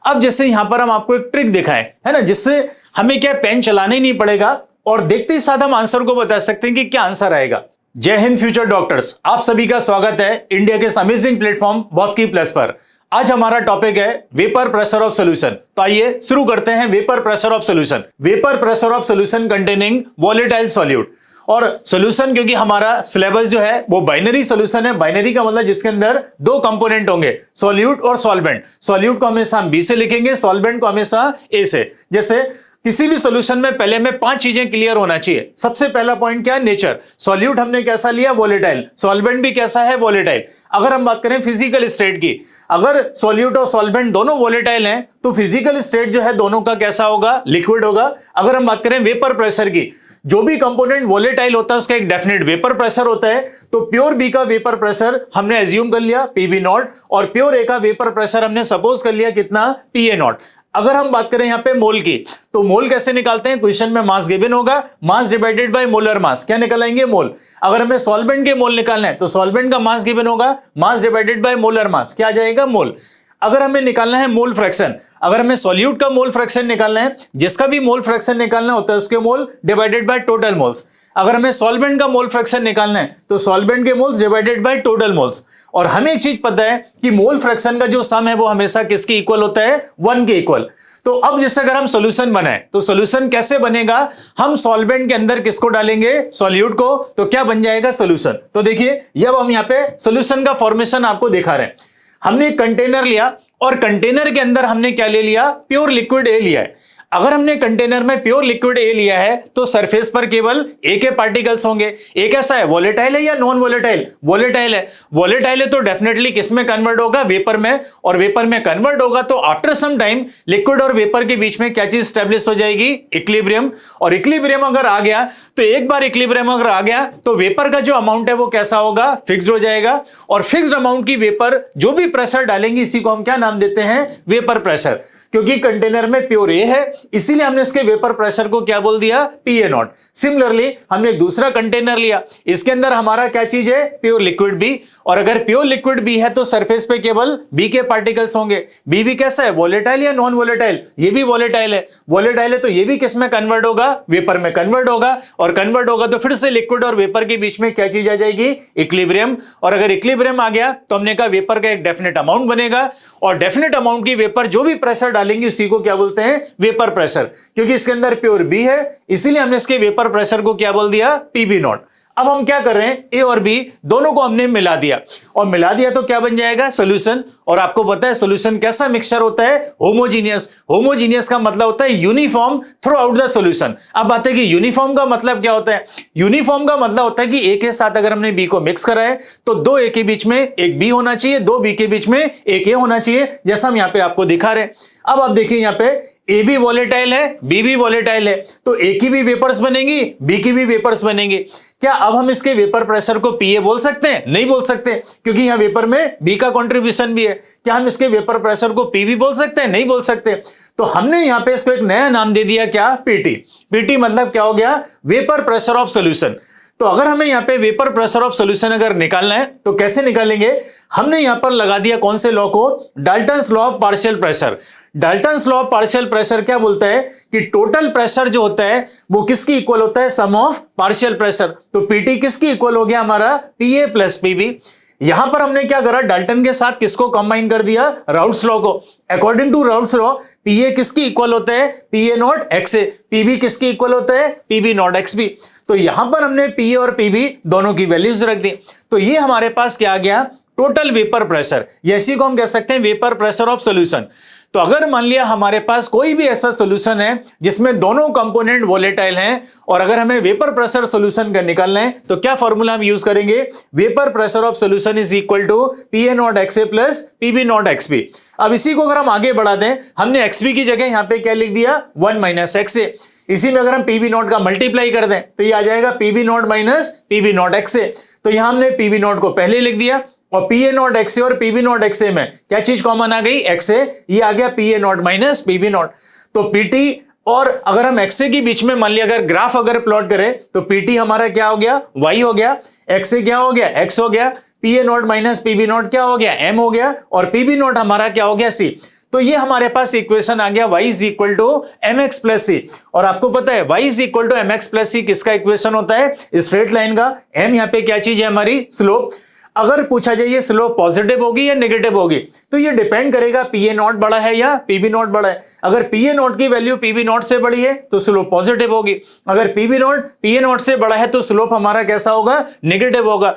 अब जैसे यहां पर हम आपको एक ट्रिक दिखाएं, है ना, जिससे हमें क्या पेन चलाना ही नहीं पड़ेगा और देखते ही साथ हम आंसर को बता सकते हैं कि क्या आंसर आएगा। जय हिंद फ्यूचर डॉक्टर्स, आप सभी का स्वागत है इंडिया के इस अमेजिंग प्लेटफॉर्म बहुत की प्लस पर। आज हमारा टॉपिक है वेपर प्रेशर ऑफ सॉल्यूशन। तो आइए शुरू करते हैं vapour pressure of solution. Vapour pressure of solution containing volatile solute. और सॉल्यूशन, क्योंकि हमारा सिलेबस जो है वो बाइनरी सॉल्यूशन है। बाइनरी का मतलब जिसके अंदर दो कंपोनेंट होंगे, सॉल्यूट और सॉल्वेंट। सॉल्यूट को हमेशा हम बी से लिखेंगे, सॉल्वेंट को हमेशा ए से। जैसे किसी भी सॉल्यूशन में पहले में 5 चीजें क्लियर होना चाहिए। सबसे पहला पॉइंट क्या है? नेचर। सॉल्यूट हमने कैसा लिया? वोलेटाइल। सॉल्वेंट भी कैसा है? वोलेटाइल। अगर हम बात करें फिजिकल स्टेट की, अगर सॉल्यूट और सॉल्वेंट दोनों वोलेटाइल हैं तो फिजिकल स्टेट जो है दोनों का कैसा होगा? लिक्विड होगा। अगर हम बात करें वेपर प्रेशर की, जो भी कंपोनेंट वोलेटाइल होता है उसका एक डेफिनेट वेपर प्रेशर होता है। तो प्योर बी का वेपर प्रेशर हमने एज्यूम कर लिया पीबी नॉट, और प्योर ए का वेपर प्रेशर हमने सपोज कर लिया कितना? पीए नॉट। अगर हम बात करें यहां पे मोल की, तो मोल कैसे निकालते हैं? क्वेश्चन में मास गिवन होगा, mass divided by molar mass. क्या निकालेंगे? मोल। अगर हमें सॉल्वेंट के मोल निकालना है तो सॉल्वेंट का मास गिवन होगा, mass divided by molar mass. क्या आ जाएगा? मोल। अगर हमें निकालना है मोल फ्रैक्शन, अगर हमें सॉल्यूट का मोल फ्रैक्शन निकालना है, जिसका भी मोल फ्रैक्शन निकालना होता है उसके मोल डिवाइडेड बाय टोटल मोल्स। अगर हमें सॉल्वेंट का मोल फ्रैक्शन निकालना है तो सॉल्वेंट के moles divided by total moles. और हमें एक चीज पता है कि मोल फ्रैक्शन का जो सम है वो हमेशा किसके इक्वल होता है? 1 के इक्वल। तो अब जैसे अगर हम सॉल्यूशन बनाए तो सॉल्यूशन कैसे बनेगा? हम सॉल्वेंट के अंदर किसको डालेंगे? सॉल्यूट को। तो क्या बन जाएगा? सॉल्यूशन। तो देखिए अब हम यहां पे सॉल्यूशन का फॉर्मेशन आपको दिखा रहे हैं। हमने एक कंटेनर लिया और कंटेनर के अंदर हमने क्या ले लिया? प्योर लिक्विड ए लिया है। अगर हमने कंटेनर में प्योर लिक्विड ए लिया है तो सरफेस पर केवल ए के पार्टिकल्स होंगे। ए कैसा है? वोलेटाइल है या नॉन वोलेटाइल? वोलेटाइल है। वोलेटाइल है तो डेफिनेटली किस में कन्वर्ट होगा? वेपर में। और वेपर में कन्वर्ट होगा तो आफ्टर सम टाइम लिक्विड और वेपर के बीच में क्या चीज स्टैब्लिश हो जाएगी? इक्विलिब्रियम। और इक्विलिब्रियम अगर आ गया तो एक बार इक्विलिब्रियम अगर आ गया तो वेपर का जो अमाउंट है वो कैसा होगा? फिक्स्ड हो जाएगा। और फिक्स्ड अमाउंट की वेपर जो भी प्रेशर डालेंगे इसी को हम क्या नाम देते हैं? Vapour pressure. क्योंकि कंटेनर में प्योर ए है इसीलिए हमने इसके वेपर प्रेशर को क्या बोल दिया? पीए नॉट। सिमिलरली हमने एक दूसरा कंटेनर लिया, इसके अंदर हमारा क्या चीज है? Pure liquid B. और अगर प्योर लिक्विड बी है तो सरफेस पे केवल बी के पार्टिकल्स होंगे। बी भी कैसा है? वोलेटाइल या नॉन वोलेटाइल? ये भी वोलेटाइल है। वोलेटाइल है तो ये भी किस में कन्वर्ट होगा? वेपर में कन्वर्ट होगा। और कन्वर्ट होगा तो फिर से लिक्विड और वेपर के बीच में क्या चीज आ जाएगी? इक्विलिब्रियम। और अगर इक्विलिब्रियम आ गया तो हमने कहा वेपर का एक डेफिनेट अमाउंट बनेगा, और डेफिनेट अमाउंट की वेपर जो भी प्रेशर डालेंगे उसी को क्या बोलते हैं? Vapour pressure. क्योंकि इसके अंदर प्योर बी है इसीलिए हमने इसके वेपर प्रेशर को क्या बोल दिया? PB naught. अब हम क्या कर रहे हैं? ए और बी दोनों को हमने मिला दिया, और मिला दिया तो क्या बन जाएगा? सॉल्यूशन। और आपको पता है सॉल्यूशन कैसा मिक्सचर होता है? होमोजीनियस। होमोजीनियस का मतलब होता है uniform through out the solution. अब बात है कि यूनिफॉर्म का मतलब क्या होता है? यूनिफॉर्म का मतलब होता है कि ए के साथ अगर हमने बी को मिक्स करा है तो 2 ए के बीच में एक बी होना चाहिए, 2 बी के बीच में एक ए होना चाहिए, जैसा हम यहां पे आपको दिखा रहे हैं। अब आप देखिए यहां पे ए भी वोलेटाइल है, बी भी वोलेटाइल है, तो ए की भी वेपर्स बनेंगी, बी की भी वेपर्स बनेंगी। क्या अब हम इसके वेपर प्रेशर को पीए बोल सकते हैं? नहीं बोल सकते, क्योंकि यहां वेपर में बी का कंट्रीब्यूशन भी है। क्या हम इसके वेपर प्रेशर को पी भी बोल सकते हैं? नहीं बोल सकते। तो हमने यहां पे इसको एक नया नाम दे दिया, क्या? पीटी। पीटी मतलब क्या हो गया? Vapour pressure of solution. तो अगर हमें यहां पे वेपर प्रेशर ऑफ सॉल्यूशन अगर निकालना है तो कैसे निकालेंगे? हमने यहां पर लगा दिया कौन से लॉ को? Dalton's law of partial pressure. Dalton's law of partial pressure क्या बोलता है कि टोटल प्रेशर जो होता है वो किसकी इक्वल होता है? सम ऑफ पार्शियल प्रेशर। तो पीटी किसकी इक्वल हो गया? हमारा पीए प्लस पीबी। यहां पर हमने क्या करा? डाल्टन के साथ किसको कंबाइन कर दिया? राउट्स लॉ को। According to Raoult's law PA किसकी इक्वल होता है? PA naught x A. PB किसकी इक्वल होता है? PB not X B. तो यहां पर हमने पीए और पीबी दोनों की वैल्यूज रख दी। तो ये हमारे पास क्या आ गया? Total vapour pressure. इसी को हम कह सकते हैं वेपर प्रेशर ऑफ सॉल्यूशन। तो अगर मान लिया हमारे पास कोई भी ऐसा सॉल्यूशन है जिसमें दोनों कंपोनेंट वोलेटाइल हैं, और अगर हमें वेपर प्रेशर सॉल्यूशन का निकालना है तो क्या फॉर्मूला हम यूज करेंगे? Vapour pressure of solution is equal to PA naught x A plus PB not X B. अब इसी को अगर हम आगे बढ़ा दें, हमने एक्स बी की जगह यहां पे क्या लिख दिया? 1 माइनस एक्स ए। इसी में अगर हम पीबी नॉट का मल्टीप्लाई कर दें तो ये आ जाएगा PB nought minus PB not x A. तो यहां हमने पीबी नॉट को पहले लिख दिया, और पीए नॉट एक्स ए और पीबी नॉट एक्स ए में क्या चीज कॉमन आ गई? एक्स ए। ये आ गया पीए नॉट माइनस पीबी नॉट। तो पीटी और अगर हम एक्स ए के बीच में मान लिया अगर ग्राफ अगर प्लॉट करें तो पीटी हमारा क्या हो गया? वाई हो गया। एक्स ए क्या हो गया? एक्स हो गया। पीए नॉट माइनस पीबी नॉट क्या हो गया? एम हो गया। और पीबी नॉट हमारा क्या हो गया? सी। तो ये हमारे पास इक्वेशन आ गया y is equal to mx plus c. और आपको पता है y is equal to mx plus c किसका इक्वेशन होता है? स्ट्रेट लाइन का। m यहाँ पे क्या चीज है? हमारी स्लोप। अगर पूछा जाए ये स्लोप पॉजिटिव होगी या नेगेटिव होगी, तो ये डिपेंड करेगा पी ए नॉट बड़ा है या पीबी नॉट बड़ा है। अगर पी ए नॉट की वैल्यू पीबी नॉट से बड़ी है तो स्लोप पॉजिटिव होगी, अगर PB naught P A naught से बड़ा है तो स्लोप हमारा कैसा होगा? नेगेटिव होगा।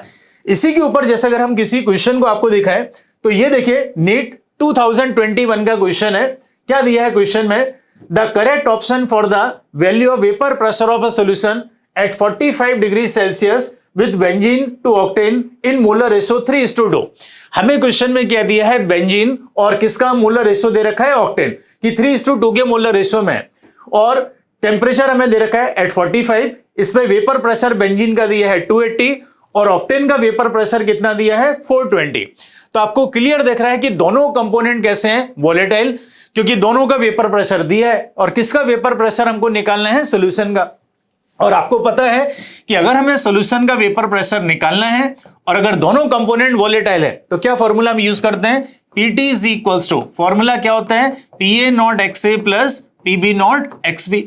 इसी के ऊपर जैसे अगर हम किसी क्वेश्चन को आपको दिखाएं तो ये देखिए नीट 2021 का क्वेश्चन है। क्या दिया है क्वेश्चन में? The correct option for the value of vapour pressure of a solution at 45 degree Celsius with benzene to octane in molar ratio 3:2। हमें क्वेश्चन में क्या दिया है? बेंजीन और किसका मोलर रेशो दे रखा है? ऑक्टेन की 3:2 के मोलर रेशो में, और टेम्परेचर हमें दे रखा है एट 45। इसमें वेपर प्रेशर बेंजीन का दिया है 280 और ऑक्टेन का वेपर प्रेशर कितना दिया है? 420। तो आपको क्लियर दिख रहा है कि दोनों कंपोनेंट कैसे हैं? वोलेटाइल, क्योंकि दोनों का वेपर प्रेशर दिया है और किसका वेपर प्रेशर हमको निकालना है? सोल्यूशन का। और आपको पता है कि अगर हमें सॉल्यूशन का वेपर प्रेशर निकालना है और अगर दोनों कंपोनेंट वोलेटाइल है तो क्या फॉर्मूला हम यूज करते हैं? Pt is equals to, formula क्या होता है? Pa naught XA plus PB naught XB।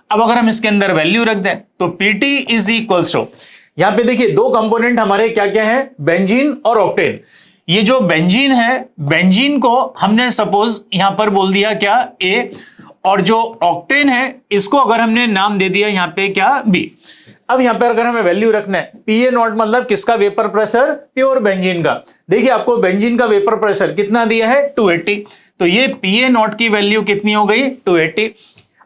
अब अगर हम इसके अंदर वैल्यू रख दें तो Pt इज इक्वल्स टू, यहां पे देखिए दो कंपोनेंट हमारे क्या क्या है? बेंजीन और ऑक्टेन। ये जो बेंजीन है, बेंजीन को हमने सपोज यहां पर बोल दिया क्या? A, और जो ऑक्टेन है इसको अगर हमने नाम दे दिया यहाँ पे क्या? बी। अब यहाँ पे अगर हमें वैल्यू रखना है, पी ए नॉट मतलब किसका वेपर प्रेशर? प्योर बेंजीन का। देखिए आपको बेंजीन का वेपर प्रेशर कितना दिया है? 280। तो ये पी ए नॉट की वैल्यू कितनी हो गई? 280।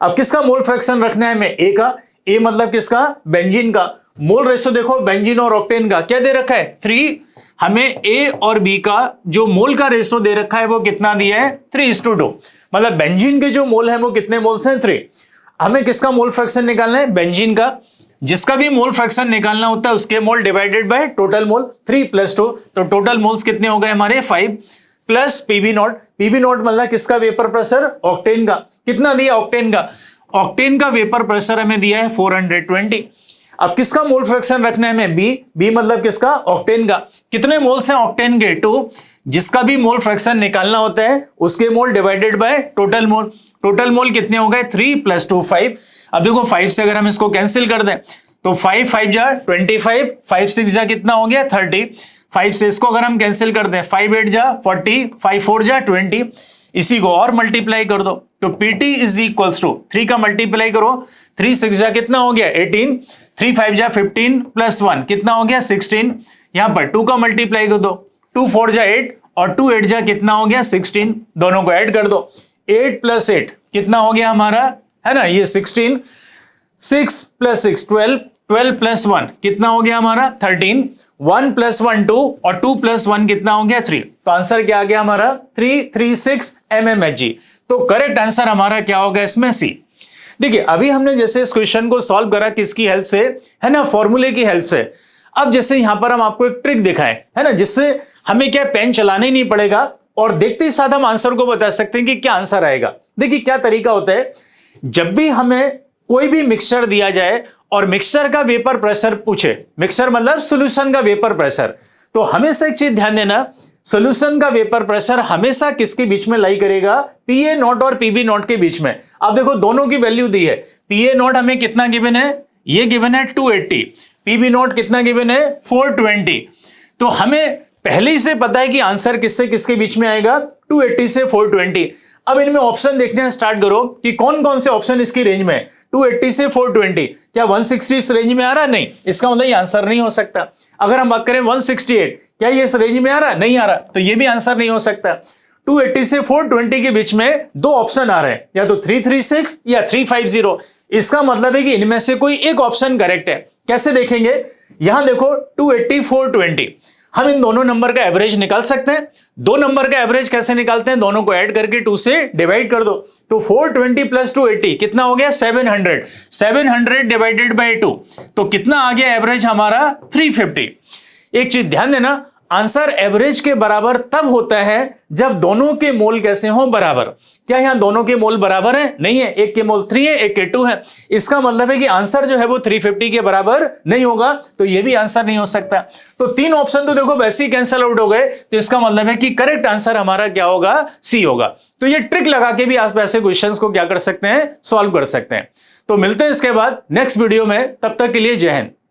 अब किसका मोल फ्रैक्शन रखना है हमें? ए का। ए मतलब किसका? बेंजीन का। मोल रेशो देखो बेंजीन और ऑक्टेन का क्या दे रखा है? 3। हमें ए और बी का जो मोल का रेशो दे रखा है वो कितना दिया है? 3:2। मतलब बेंजीन के जो मोल है वो कितने मोल्स हैं? 3। हमें किसका मोल फ्रैक्शन निकालना है? बेंजीन का। जिसका भी मोल फ्रैक्शन निकालना होता है उसके मोल डिवाइडेड बाय टोटल मोल। 3 + 2, तो टोटल मोल्स कितने हो गए हमारे? 5 plus PB naught. PB naught मतलब किसका वेपर प्रेशर? ऑक्टेन का। कितना दिया? ऑक्टेन का। ऑक्टेन का वेपर प्रेशर हमें दिया है 420। अब किसका मोल फ्रैक्शन रखना है हमें? बी। बी मतलब किसका? ऑक्टेन का। कितने मोल्स हैं ऑक्टेन के? 2। जिसका भी मोल फ्रैक्शन निकालना होता है उसके मोल divided by total mole. Total mole कितने हो गए? 3 + 2 5। अब देखो 5 से अगर हम इसको कैंसिल कर दें तो 5 5 जा 25, 5 6 जा कितना हो गया? 30। 5 से इसको अगर हम कैंसिल कर दें 5 8 जा 40, 5 4 जा 20। इसी को और मल्टीप्लाई कर दो तो Pt इज इक्वल्स टू 3 का मल्टीप्लाई करो, 3 6 जा कितना हो गया? 18, 3 5 जा 15 + 1 कितना हो गया? 16। यहां पर 2 का मल्टीप्लाई कर दो, 2 4 जा 8 और 2 8 जा कितना हो गया? 16। दोनों को ऐड कर दो, 8 + 8 कितना हो गया हमारा? है ना ये 16। 6 + 6 12, 12 + 1 कितना हो गया हमारा? 13। 1 + 1 2 और 2 + 1 कितना हो गया? 3। तो आंसर क्या आ गया हमारा? 336 mmHg। तो करेक्ट आंसर हमारा क्या होगा इसमें? सी। देखिए अभी हमने जैसे इस क्वेश्चन को सॉल्व करा किसकी हेल्प से? है ना, फॉर्मूले की हेल्प से। अब जैसे यहां पर हम आपको एक ट्रिक दिखाएं, है ना, जिससे हमें क्या पेन चलाना ही नहीं पड़ेगा और देखते ही साथ हम आंसर को बता सकते हैं कि क्या आंसर आएगा। देखिए क्या तरीका होता है, जब भी हमें कोई भी मिक्सचर दिया जाए और मिक्सचर का वेपर प्रेशर पूछे, मिक्सचर मतलब सॉल्यूशन का वेपर प्रेशर, तो हमेशा एक चीज ध्यान देना, सॉल्यूशन का वेपर प्रेशर हमेशा किसके बीच में लाई करेगा? पीए नॉट और पीबी नॉट के बीच में। अब देखो दोनों की वैल्यू दी है, पीए नॉट हमें कितना गिवन है? ये गिवन है 280, पीबी नॉट कितना गिवन है? 420। तो हमें पहले ही से पता है कि आंसर किससे किसके बीच में आएगा? 280 से 420। अब इनमें ऑप्शन देखने स्टार्ट करो कि कौन कौन से ऑप्शन इसकी रेंज में है। 280 से 420, क्या 160 इस रेंज में आ रहा? नहीं, इसका मतलब ये आंसर नहीं हो सकता। अगर हम बात करें 168, क्या ये इस रेंज में आ रहा? नहीं आ रहा, तो ये भी आंसर नहीं हो सकता। 280 से 420 के बीच में दो ऑप्शन आ रहे हैं, या तो 336 या 350। इसका मतलब है कि इनमें से कोई एक ऑप्शन करेक्ट है। कैसे देखेंगे? यहां देखो 280 420, हम इन दोनों नंबर का एवरेज निकाल सकते हैं। दो नंबर का एवरेज कैसे निकालते हैं? दोनों को ऐड करके 2 से डिवाइड कर दो, तो 420 + 280 कितना हो गया? 700। 700 डिवाइडेड बाय 2, तो कितना आ गया एवरेज हमारा? 350। एक चीज ध्यान देना, आंसर एवरेज के बराबर तब होता है जब दोनों के मोल कैसे हों बराबर। क्या यहां दोनों के मोल बराबर हैं? नहीं है, एक के मोल 3 है, एक के 2 है। इसका मतलब है कि आंसर जो है वो 350 के बराबर नहीं होगा, तो ये भी आंसर नहीं हो सकता। तो 3 ऑप्शन तो देखो वैसे ही कैंसिल आउट हो गए, तो इसका मतलब है कि करेक्ट आंसर हमारा क्या होगा? सी होगा। तो ये ट्रिक लगा के भी आप ऐसे क्वेश्चंस को क्या कर सकते हैं? सॉल्व कर सकते हैं। तो मिलते हैं इसके बाद नेक्स्ट वीडियो में, तब तक के लिए जय हिंद।